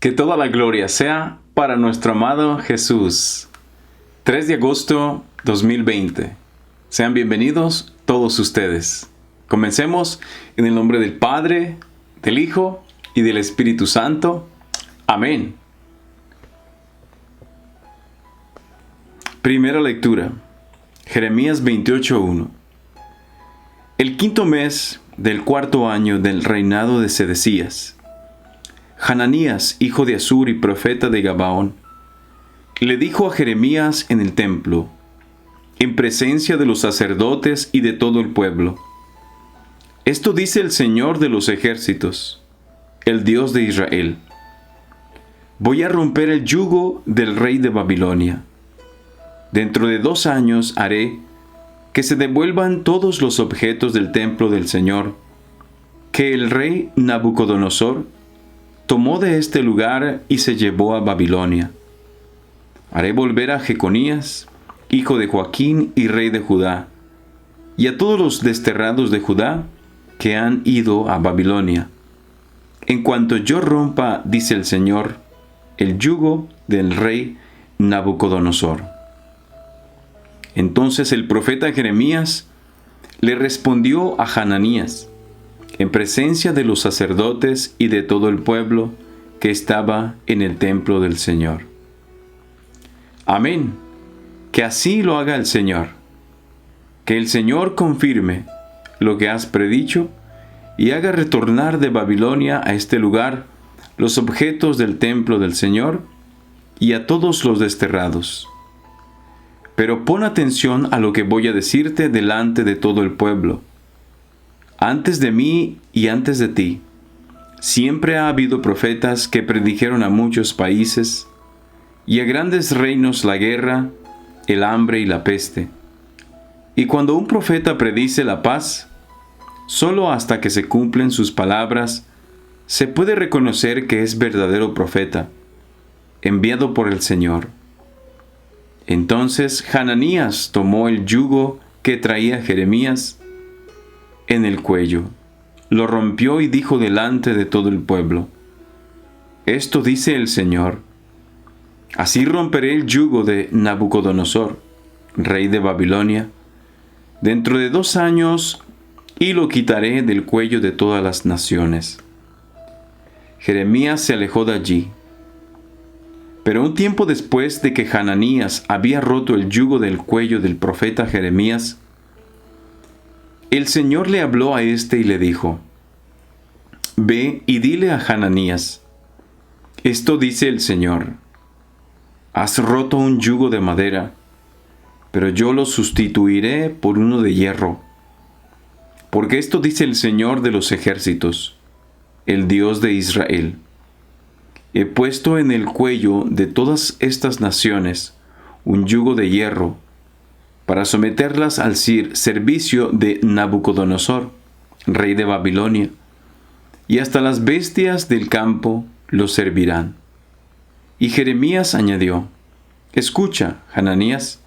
Que toda la gloria sea para nuestro amado Jesús. 3 de agosto 2020. Sean bienvenidos todos ustedes. Comencemos en el nombre del Padre, del Hijo y del Espíritu Santo. Amén. Primera lectura. Jeremías 28:1. El quinto mes del cuarto año del reinado de Sedecías, Hananías, hijo de Azur y profeta de Gabaón, le dijo a Jeremías en el templo, en presencia de los sacerdotes y de todo el pueblo: Esto dice el Señor de los ejércitos, el Dios de Israel: Voy a romper el yugo del rey de Babilonia. Dentro de 2 años haré que se devuelvan todos los objetos del templo del Señor, que el rey Nabucodonosor tomó de este lugar y se llevó a Babilonia. Haré volver a Jeconías, hijo de Joaquín y rey de Judá, y a todos los desterrados de Judá que han ido a Babilonia. En cuanto yo rompa, dice el Señor, el yugo del rey Nabucodonosor. Entonces el profeta Jeremías le respondió a Hananías, en presencia de los sacerdotes y de todo el pueblo que estaba en el templo del Señor: Amén, que así lo haga el Señor. Que el Señor confirme lo que has predicho y haga retornar de Babilonia a este lugar los objetos del templo del Señor y a todos los desterrados. Pero pon atención a lo que voy a decirte delante de todo el pueblo. Antes de mí y antes de ti, siempre ha habido profetas que predijeron a muchos países y a grandes reinos la guerra, el hambre y la peste. Y cuando un profeta predice la paz, solo hasta que se cumplen sus palabras, se puede reconocer que es verdadero profeta, enviado por el Señor. Entonces Hananías tomó el yugo que traía Jeremías en el cuello, lo rompió y dijo delante de todo el pueblo: Esto dice el Señor: Así romperé el yugo de Nabucodonosor, rey de Babilonia, dentro de 2 años, y lo quitaré del cuello de todas las naciones. Jeremías se alejó de allí. Pero un tiempo después de que Hananías había roto el yugo del cuello del profeta Jeremías, el Señor le habló a éste y le dijo: Ve y dile a Hananías: Esto dice el Señor: Has roto un yugo de madera, pero yo lo sustituiré por uno de hierro. Porque esto dice el Señor de los ejércitos, el Dios de Israel: He puesto en el cuello de todas estas naciones un yugo de hierro, para someterlas al servicio de Nabucodonosor, rey de Babilonia, y hasta las bestias del campo lo servirán. Y Jeremías añadió: Escucha, Hananías,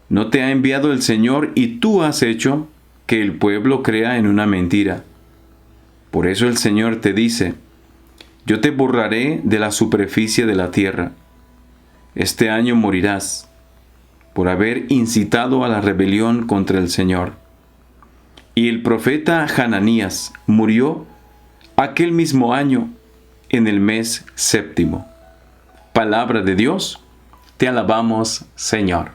¿no te ha enviado el Señor y tú has hecho que el pueblo crea en una mentira? Por eso el Señor te dice: Yo te borraré de la superficie de la tierra. Este año morirás por haber incitado a la rebelión contra el Señor. Y el profeta Hananías murió aquel mismo año, en el mes 7. Palabra de Dios, te alabamos, Señor.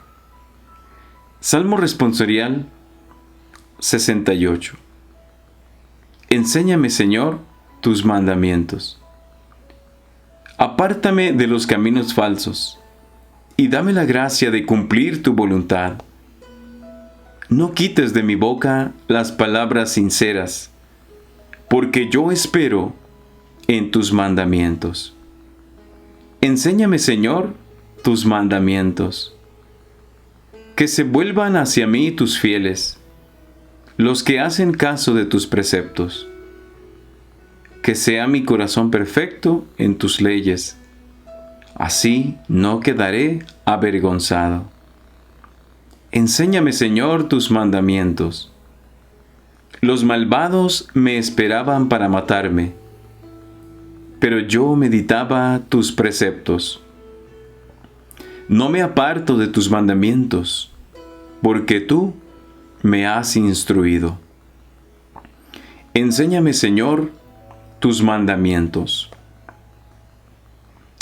Salmo responsorial 68. Enséñame, Señor, tus mandamientos. Apártame de los caminos falsos, y dame la gracia de cumplir tu voluntad. No quites de mi boca las palabras sinceras, porque yo espero en tus mandamientos. Enséñame, Señor, tus mandamientos. Que se vuelvan hacia mí tus fieles, los que hacen caso de tus preceptos. Que sea mi corazón perfecto en tus leyes, así no quedaré avergonzado. Enséñame, Señor, tus mandamientos. Los malvados me esperaban para matarme, pero yo meditaba tus preceptos. No me aparto de tus mandamientos, porque tú me has instruido. Enséñame, Señor, tus mandamientos.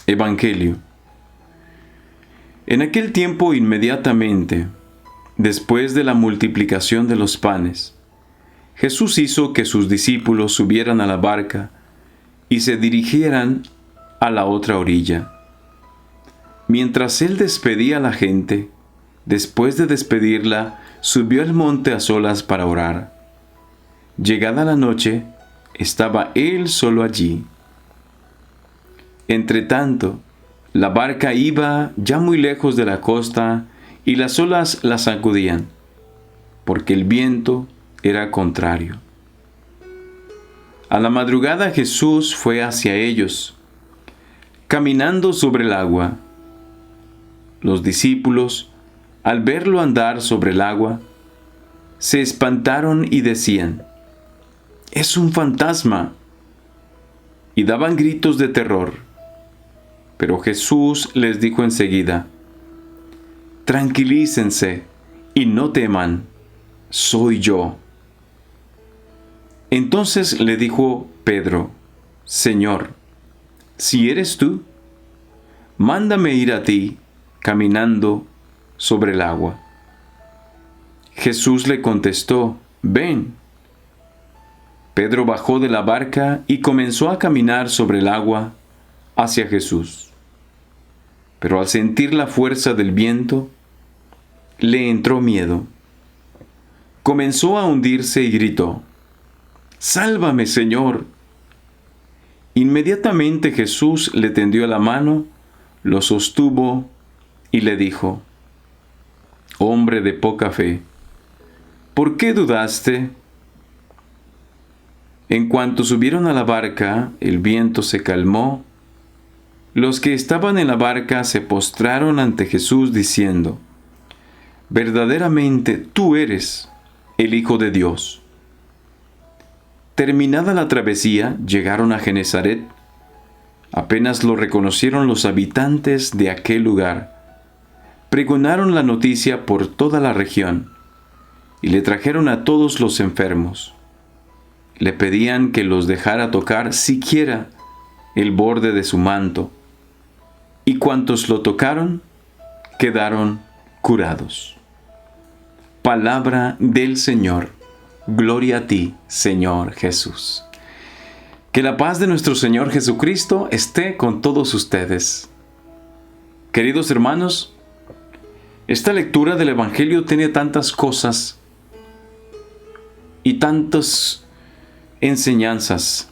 Evangelio. En aquel tiempo, inmediatamente, después de la multiplicación de los panes, Jesús hizo que sus discípulos subieran a la barca y se dirigieran a la otra orilla. Mientras él despedía a la gente, después de despedirla, subió al monte a solas para orar. Llegada la noche, estaba él solo allí. Entretanto, la barca iba ya muy lejos de la costa y las olas la sacudían, porque el viento era contrario. A la madrugada Jesús fue hacia ellos, caminando sobre el agua. Los discípulos, al verlo andar sobre el agua, se espantaron y decían: «¡Es un fantasma!», y daban gritos de terror. Pero Jesús les dijo enseguida: «Tranquilícense y no teman, soy yo». Entonces le dijo Pedro: «Señor, si eres tú, mándame ir a ti caminando sobre el agua». Jesús le contestó: «Ven». Pedro bajó de la barca y comenzó a caminar sobre el agua hacia Jesús. Pero al sentir la fuerza del viento, le entró miedo. Comenzó a hundirse y gritó: «¡Sálvame, Señor!». Inmediatamente Jesús le tendió la mano, lo sostuvo y le dijo: «Hombre de poca fe, ¿por qué dudaste?». En cuanto subieron a la barca, el viento se calmó. Los que estaban en la barca se postraron ante Jesús diciendo: «Verdaderamente tú eres el Hijo de Dios». Terminada la travesía, llegaron a Genezaret. Apenas lo reconocieron los habitantes de aquel lugar. Pregonaron la noticia por toda la región y le trajeron a todos los enfermos. Le pedían que los dejara tocar siquiera el borde de su manto, y cuantos lo tocaron quedaron curados. Palabra del Señor. Gloria a ti, Señor Jesús. Que la paz de nuestro Señor Jesucristo esté con todos ustedes. Queridos hermanos, esta lectura del Evangelio tiene tantas cosas y tantas enseñanzas,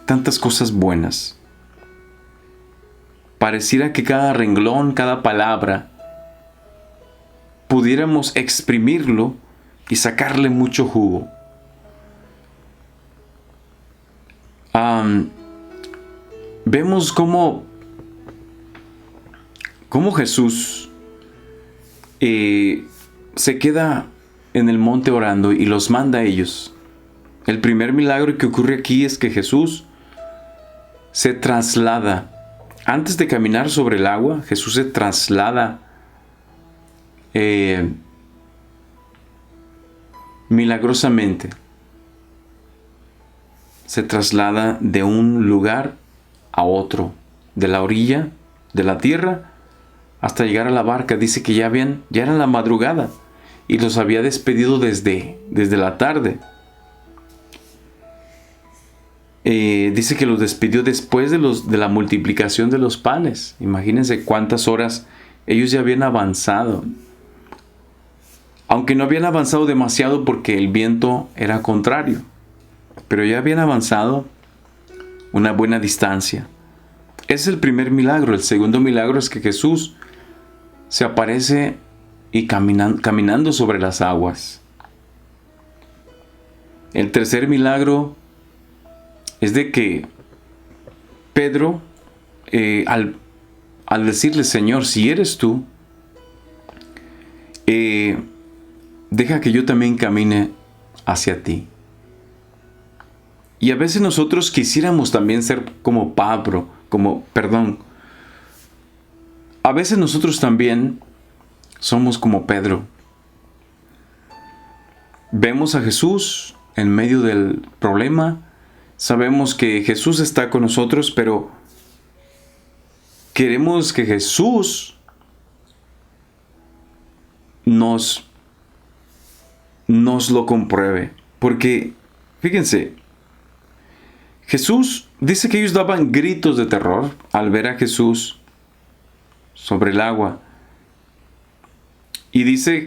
tantas cosas buenas. Pareciera que cada renglón, cada palabra, pudiéramos exprimirlo y sacarle mucho jugo. Vemos cómo Jesús se queda en el monte orando y los manda a ellos. El primer milagro que ocurre aquí es que Jesús se traslada. Antes de caminar sobre el agua, Jesús se traslada milagrosamente. Se traslada de un lugar a otro, de la orilla de la tierra hasta llegar a la barca. Dice que ya era la madrugada y los había despedido desde la tarde. Dice que los despidió después de la multiplicación de los panes. Imagínense cuántas horas ellos ya habían avanzado. Aunque no habían avanzado demasiado porque el viento era contrario, pero ya habían avanzado una buena distancia. Ese es el primer milagro. El segundo milagro es que Jesús se aparece y caminando sobre las aguas. El tercer milagro es de que Pedro, al decirle: «Señor, si eres tú, deja que yo también camine hacia ti». Y a veces nosotros quisiéramos también ser como Pablo, a veces nosotros también somos como Pedro. Vemos a Jesús en medio del problema, sabemos que Jesús está con nosotros, pero queremos que Jesús nos lo compruebe. Porque, fíjense, Jesús dice que ellos daban gritos de terror al ver a Jesús sobre el agua. Y les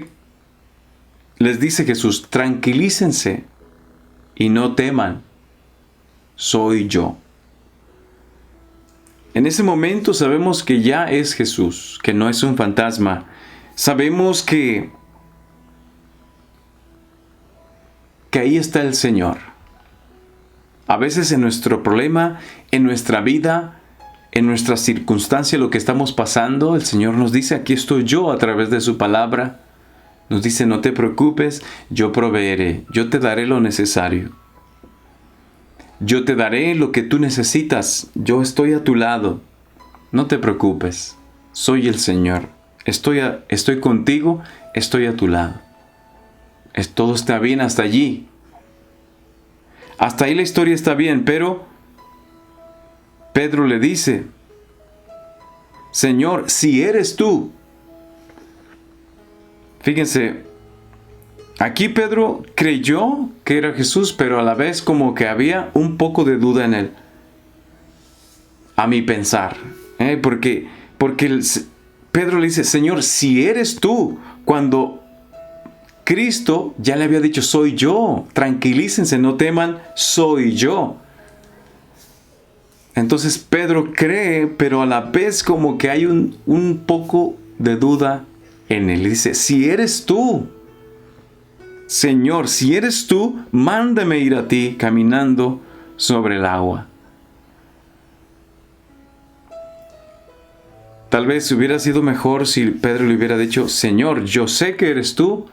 dice Jesús, tranquilícense y no teman, soy yo. En ese momento sabemos que ya es Jesús, que no es un fantasma. Sabemos que ahí está el Señor. A veces en nuestro problema, en nuestra vida, en nuestra circunstancia, lo que estamos pasando, el Señor nos dice, aquí estoy yo a través de su palabra. Nos dice, no te preocupes, yo proveeré, yo te daré lo necesario. Yo te daré lo que tú necesitas, yo estoy a tu lado. No te preocupes, soy el Señor. Estoy contigo, estoy a tu lado. Todo está bien hasta allí. Hasta ahí la historia está bien, pero Pedro le dice, Señor, si eres tú. Fíjense, aquí Pedro creyó que era Jesús, pero a la vez como que había un poco de duda en él. A mi pensar. Porque Pedro le dice, Señor, si eres tú, cuando Cristo ya le había dicho, soy yo, tranquilícense, no teman, soy yo. Entonces Pedro cree, pero a la vez como que hay un poco de duda en él. Dice, si eres tú, Señor, si eres tú, mándame ir a ti caminando sobre el agua. Tal vez hubiera sido mejor si Pedro le hubiera dicho, Señor, yo sé que eres tú,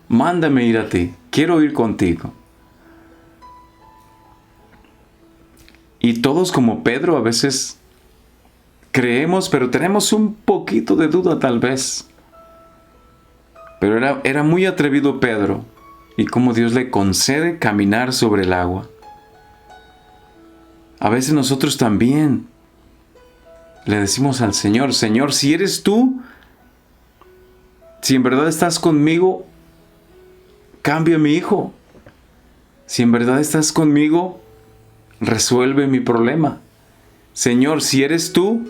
mándame ir a ti, quiero ir contigo. Y todos como Pedro a veces creemos, pero tenemos un poquito de duda tal vez. Pero era muy atrevido Pedro, y cómo Dios le concede caminar sobre el agua. A veces nosotros también le decimos al Señor, Señor, si eres tú, si en verdad estás conmigo, cambia a mi hijo. Si en verdad estás conmigo, resuelve mi problema. Señor, si eres tú,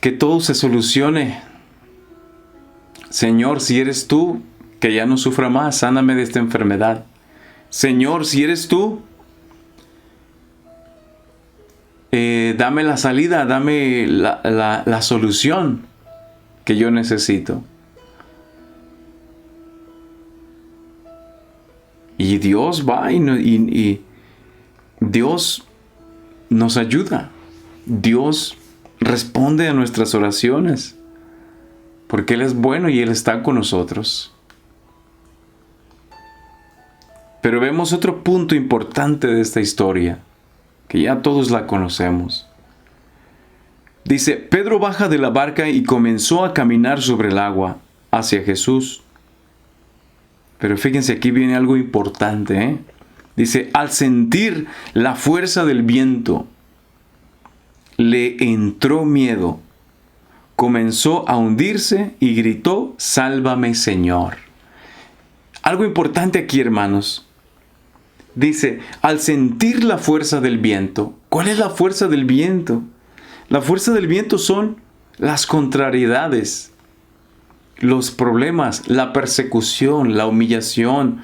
que todo se solucione. Señor, si eres tú, que ya no sufra más, sáname de esta enfermedad. Señor, si eres tú, dame la salida, dame la solución que yo necesito. Y Dios va y Dios nos ayuda. Dios responde a nuestras oraciones. Porque Él es bueno y Él está con nosotros. Pero vemos otro punto importante de esta historia, que ya todos la conocemos. Dice, Pedro baja de la barca y comenzó a caminar sobre el agua hacia Jesús. Pero fíjense, aquí viene algo importante, Dice, al sentir la fuerza del viento, le entró miedo. Comenzó a hundirse y gritó, sálvame, Señor. Algo importante aquí, hermanos. Dice, al sentir la fuerza del viento. ¿Cuál es la fuerza del viento? La fuerza del viento son las contrariedades, los problemas, la persecución, la humillación.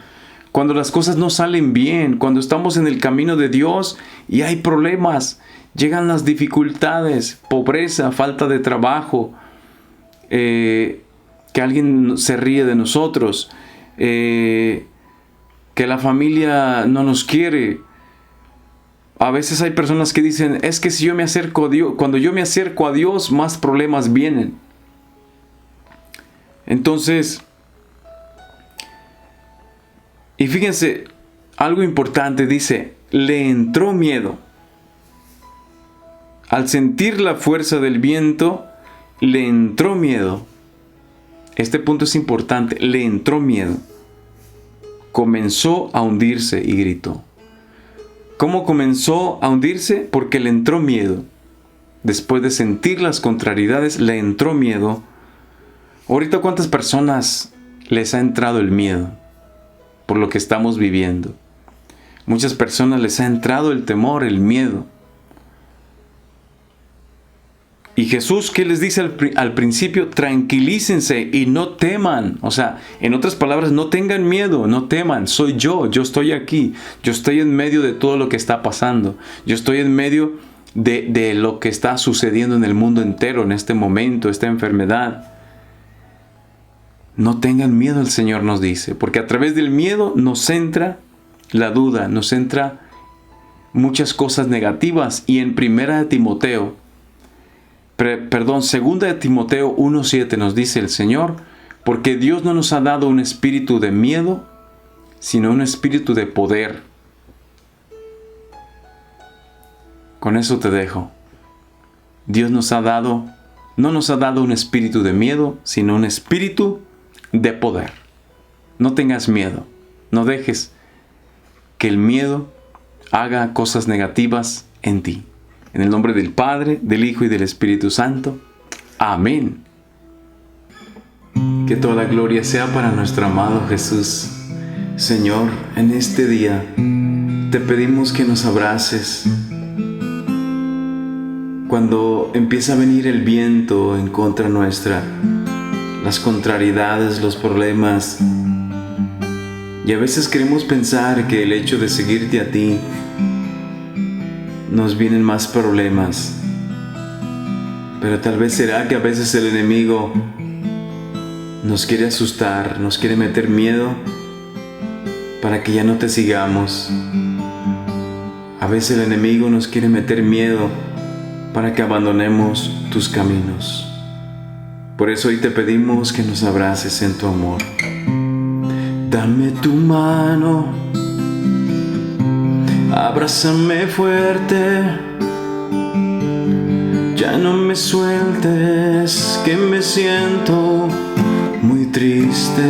Cuando las cosas no salen bien, cuando estamos en el camino de Dios y hay problemas, llegan las dificultades, pobreza, falta de trabajo, que alguien se ríe de nosotros, que la familia no nos quiere. A veces hay personas que dicen, es que si yo me acerco a Dios, cuando yo me acerco a Dios, más problemas vienen. Entonces, y fíjense, algo importante, dice, le entró miedo. Al sentir la fuerza del viento, le entró miedo. Este punto es importante, le entró miedo. Comenzó a hundirse y gritó. ¿Cómo comenzó a hundirse? Porque le entró miedo. Después de sentir las contrariedades, le entró miedo. Ahorita, ¿cuántas personas les ha entrado el miedo por lo que estamos viviendo? Muchas personas les ha entrado el temor, el miedo. Y Jesús, ¿qué les dice al principio? Tranquilícense y no teman. O sea, en otras palabras, no tengan miedo, no teman. Soy yo estoy aquí. Yo estoy en medio de todo lo que está pasando. Yo estoy en medio de lo que está sucediendo en el mundo entero en este momento, esta enfermedad. No tengan miedo, el Señor nos dice, porque a través del miedo nos entra la duda, nos entra muchas cosas negativas. Y en 2 Timoteo 1:7 nos dice el Señor, porque Dios no nos ha dado un espíritu de miedo, sino un espíritu de poder. Con eso te dejo. Dios no nos ha dado un espíritu de miedo, sino un espíritu de poder. No tengas miedo. No dejes que el miedo haga cosas negativas en ti. En el nombre del Padre, del Hijo y del Espíritu Santo. Amén. Que toda la gloria sea para nuestro amado Jesús. Señor, en este día te pedimos que nos abraces. Cuando empieza a venir el viento en contra nuestra, las contrariedades, los problemas, y a veces queremos pensar que el hecho de seguirte a ti nos vienen más problemas. Pero tal vez será que a veces el enemigo nos quiere asustar, nos quiere meter miedo para que ya no te sigamos. A veces el enemigo nos quiere meter miedo para que abandonemos tus caminos. Por eso hoy te pedimos que nos abraces en tu amor. Dame tu mano, abrázame fuerte, ya no me sueltes, que me siento muy triste.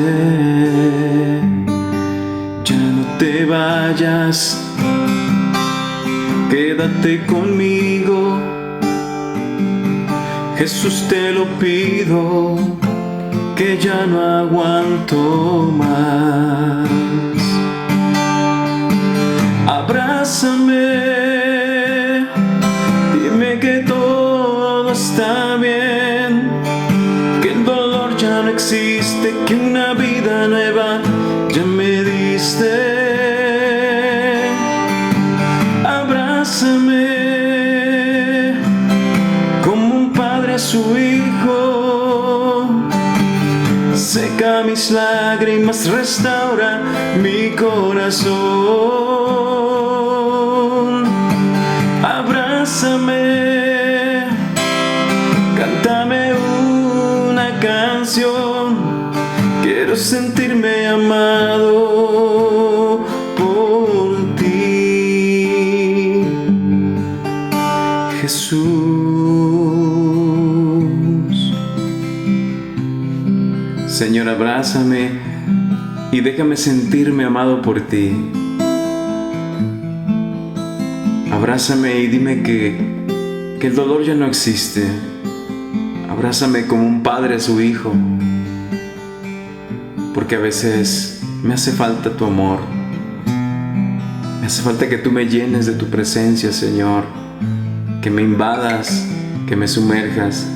Ya no te vayas, quédate conmigo. Jesús, te lo pido, que ya no aguanto más. Abrázame, dime que todo está bien, que el dolor ya no existe, que una vida nueva ya me diste. Abrázame como un padre a su hijo, seca mis lágrimas, restaura mi corazón. Abrázame, cántame una canción, quiero sentirme amado por ti, Jesús. Señor, abrázame y déjame sentirme amado por ti. Abrázame y dime que el dolor ya no existe. Abrázame como un padre a su hijo, porque a veces me hace falta tu amor. Me hace falta que tú me llenes de tu presencia, Señor, que me invadas, que me sumerjas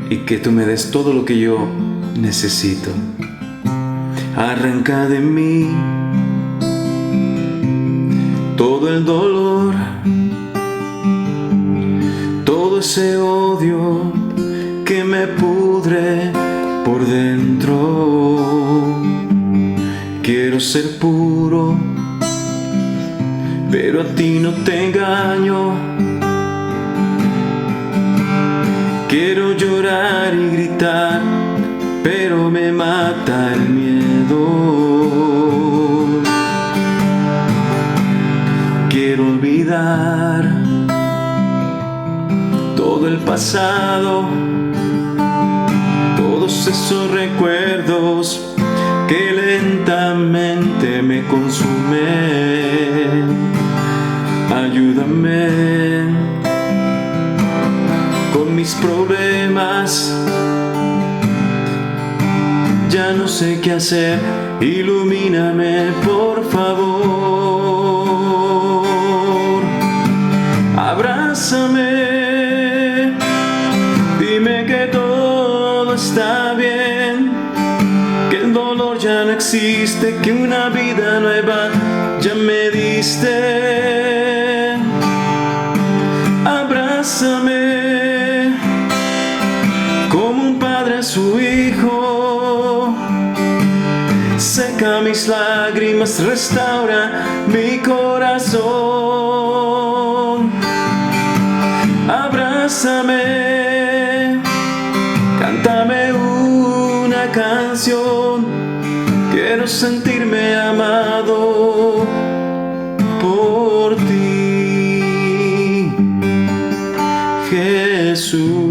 y que tú me des todo lo que yo necesito. Arranca de mí todo el dolor, todo ese odio que me pudre por dentro. Quiero ser puro, pero a ti no te engaño. Quiero llorar y gritar, pero me mata el miedo. del pasado, todos esos recuerdos que lentamente me consumen. Ayúdame con mis problemas, ya no sé qué hacer, ilumíname por favor. Abrázame, dime que todo está bien, que el dolor ya no existe, que una vida nueva ya me diste. Abrázame como un padre a su hijo, seca mis lágrimas, restaura mi corazón. Abrázame, cántame una canción, quiero sentirme amado por ti, Jesús.